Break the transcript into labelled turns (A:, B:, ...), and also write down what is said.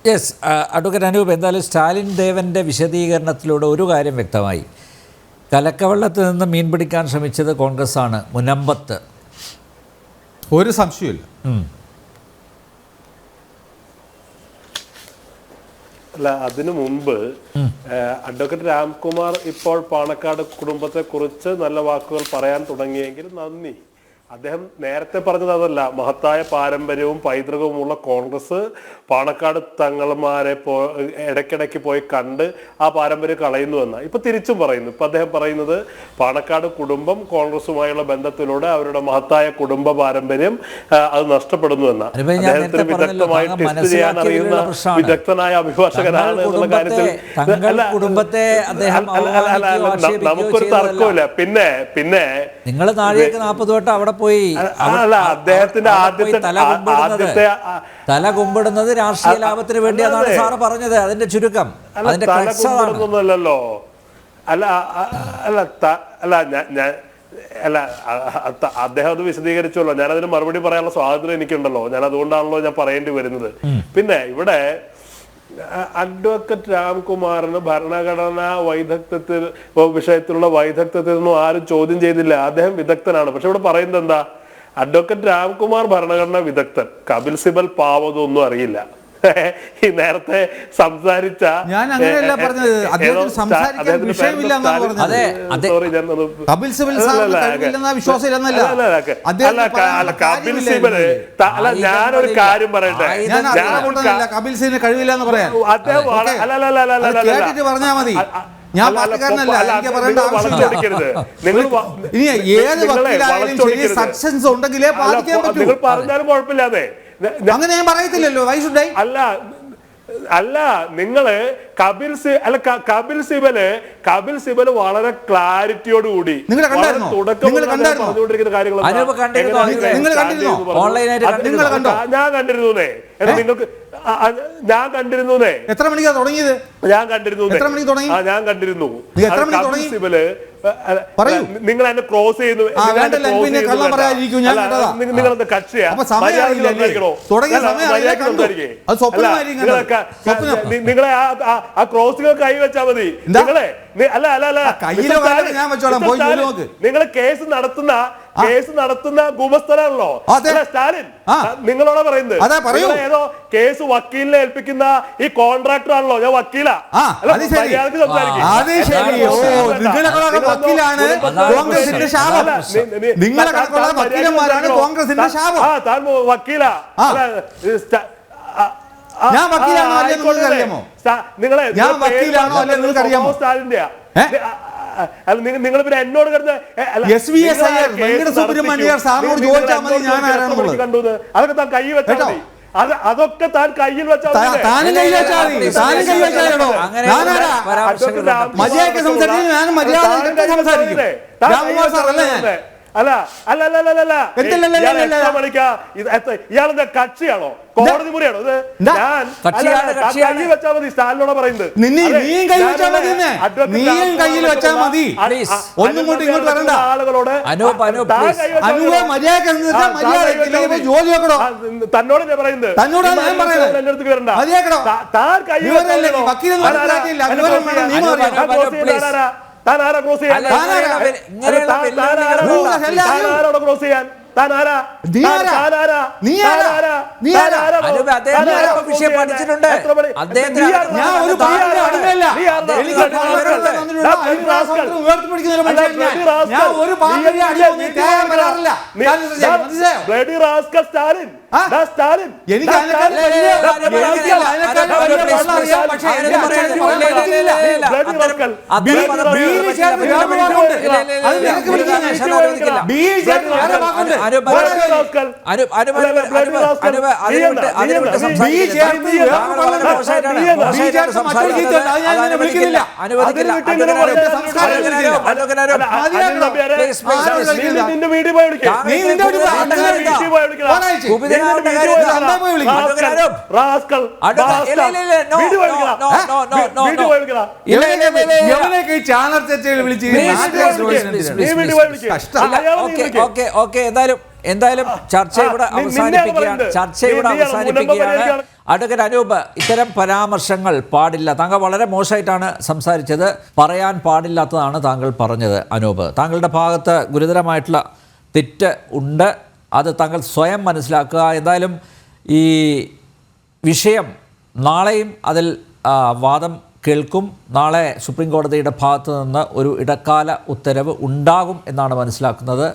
A: Yes, advocate Anoop, എന്തായാലും സ്റ്റാലിൻ ദേവൻ്റെ വിശദീകരണത്തിലൂടെ ഒരു കാര്യം വ്യക്തമായി. കലക്കവെള്ളത്തിൽ നിന്ന് മീൻ പിടിക്കാൻ ശ്രമിച്ചത് കോൺഗ്രസ്സാണ്, മുനമ്പത്ത്.
B: ഒരു സംശയമില്ല.
C: അല്ല, അതിനു മുമ്പ് അഡ്വക്കേറ്റ് രാംകുമാർ ഇപ്പോൾ പാണക്കാട് കുടുംബത്തെ കുറിച്ച് നല്ല വാക്കുകൾ പറയാൻ തുടങ്ങിയെങ്കിൽ നന്ദി. അദ്ദേഹം നേരത്തെ പറഞ്ഞത് അതല്ല, മഹത്തായ പാരമ്പര്യവും പൈതൃകവുമുള്ള കോൺഗ്രസ് പാണക്കാട് തങ്ങൾമാരെ ഇടയ്ക്കിടയ്ക്ക് പോയി കണ്ട് ആ പാരമ്പര്യം കളയുന്നു എന്ന ഇപ്പൊ തിരിച്ചും പറയുന്നു. ഇപ്പൊ അദ്ദേഹം പറയുന്നത് പാണക്കാട് കുടുംബം കോൺഗ്രസുമായുള്ള ബന്ധത്തിലൂടെ അവരുടെ മഹത്തായ കുടുംബ പാരമ്പര്യം അത് നഷ്ടപ്പെടുന്നു എന്ന. അദ്ദേഹത്തിന് വ്യക്തമായി ടെസ്റ്റ് ചെയ്യാൻ അറിയുന്ന വിദഗ്ധനായ അഭിഭാഷകനാണ് എന്നുള്ള കാര്യത്തിൽ നമുക്കൊരു തർക്കമില്ല. പിന്നെ
A: നിങ്ങൾ നാഴികക്ക് 40 വട്ടം അവിടെ പോയി
C: അല്ല, അദ്ദേഹത്തിന്റെ ആദ്യത്തെ
A: തല കുമ്പിടുന്നത് രാഷ്ട്രീയ ലാഭത്തിന് വേണ്ടിയാണെന്നാണ് സാറ് പറഞ്ഞത്. അതിന്റെ ചുരുക്കം
C: തല കുമ്പിടുന്നല്ലോ. അല്ല അല്ല അല്ല ഞാൻ അല്ല അദ്ദേഹം അത് വിശദീകരിച്ചല്ലോ. ഞാനതിന് മറുപടി പറയാനുള്ള സ്വാതന്ത്ര്യം എനിക്കുണ്ടല്ലോ. ഞാൻ അതുകൊണ്ടാണല്ലോ ഞാൻ പറയേണ്ടി വരുന്നത്. പിന്നെ ഇവിടെ അഡ്വക്കേറ്റ് രാംകുമാറിന് ഭരണഘടനാ വിഷയത്തിലുള്ള വൈദഗ്ധ്യത്തിനൊന്നും ആരും ചോദ്യം ചെയ്തില്ല. അദ്ദേഹം വിദഗ്ധനാണ്. പക്ഷെ ഇവിടെ പറയുന്നത് എന്താ, അഡ്വക്കേറ്റ് രാംകുമാർ ഭരണഘടനാ വിദഗ്ധൻ, കപിൽ സിബൽ പാവതൊന്നും അറിയില്ല. ഈ നേരത്തെ സംസാരിച്ച കപിൽ സിബല് അല്ല, ഞാനൊരു കാര്യം പറയട്ടെ,
B: കപിൽ സിബിന് കഴിവില്ലെന്ന് പറയാൻ
C: അദ്ദേഹം
B: പറഞ്ഞാൽ മതി. ഞാൻ നിങ്ങൾ
C: പറഞ്ഞാലും കുഴപ്പമില്ലാതെ
B: അങ്ങനെ ഞാൻ പറയത്തില്ലല്ലോ.
C: അല്ല, നിങ്ങള് കപിൽ സിബല് വളരെ ക്ലാരിറ്റിയോട് കൂടി തുടക്കം പറഞ്ഞുകൊണ്ടിരിക്കുന്ന കാര്യങ്ങൾ ഞാൻ കണ്ടിരുന്നേ. നിങ്ങൾക്ക് ഞാൻ കണ്ടിരുന്നേ.
B: എത്ര മണിക്കാണ് തുടങ്ങിയത്?
C: ഞാൻ കണ്ടിരുന്നു. ഞാൻ കണ്ടിരുന്നു. സിബല് നിങ്ങൾ എന്നെ ക്രോസ് ചെയ്യുന്നു. നിങ്ങളെന്താ കക്ഷിയാ? നിങ്ങളെ ആ ക്രോസുകൾ കൈവച്ചാ മതി. നിങ്ങളെ നിങ്ങളെ കേസ് നടത്തുന്ന ഗുമസ്തനാണല്ലോ സ്റ്റാലിൻ. നിങ്ങളോടാ പറയുന്നത്. ഏതോ കേസ് വക്കീലിനെ ഏൽപ്പിക്കുന്ന ഈ കോൺട്രാക്ടർ ആണല്ലോ. ഞാൻ വക്കീലാ. മര്യാദക്ക് സംസാരിക്കും. താൻ വക്കീലാ. നിങ്ങളെ സ്റ്റാലിന്റെ നിങ്ങൾ പിന്നെ എന്നോട് കണ്ടു. അതൊക്കെ താൻ കൈ വെച്ചാൽ മതി. അതൊക്കെ താൻ കയ്യിൽ വെച്ചാൽ ഇയാളെന്താ കക്ഷിയാണോ? കോടതി മുറിയാണോ ഇത്? ഞാൻ കയ്യിൽ വെച്ചാൽ മതി. സ്റ്റാലിനോട് പറയുന്നത് ആളുകളോട് തന്നോട് ഞാൻ പറയുന്നത് എന്റെ അടുത്ത് വരണ്ട. താൻ കയ്യിൽ താൻ ആരാ ക്രോസ് ചെയ്യാൻ? ക്രോസ് ചെയ്യാൻ
A: എന്തായാലും എന്തായാലും ചർച്ച ഇവിടെ അവസാനിപ്പിക്കുകയാണ്. അഡ്വക്കേറ്റ് അനൂപ്, ഇത്തരം പരാമർശങ്ങൾ പാടില്ല. താങ്കൾ വളരെ മോശമായിട്ടാണ് സംസാരിച്ചത്. പറയാൻ പാടില്ലാത്തതാണ് താങ്കൾ പറഞ്ഞത്. അനൂപ്, താങ്കളുടെ ഭാഗത്ത് ഗുരുതരമായിട്ടുള്ള തെറ്റ് ഉണ്ട്. അത് താങ്കൾ സ്വയം മനസ്സിലാക്കുക. എന്തായാലും ഈ വിഷയം നാളെയും അതിൽ വാദം കേൾക്കും. നാളെ സുപ്രീം കോടതിയുടെ ഭാഗത്തു നിന്ന് ഒരു ഇടക്കാല ഉത്തരവ് ഉണ്ടാകും എന്നാണ് മനസ്സിലാക്കുന്നത്.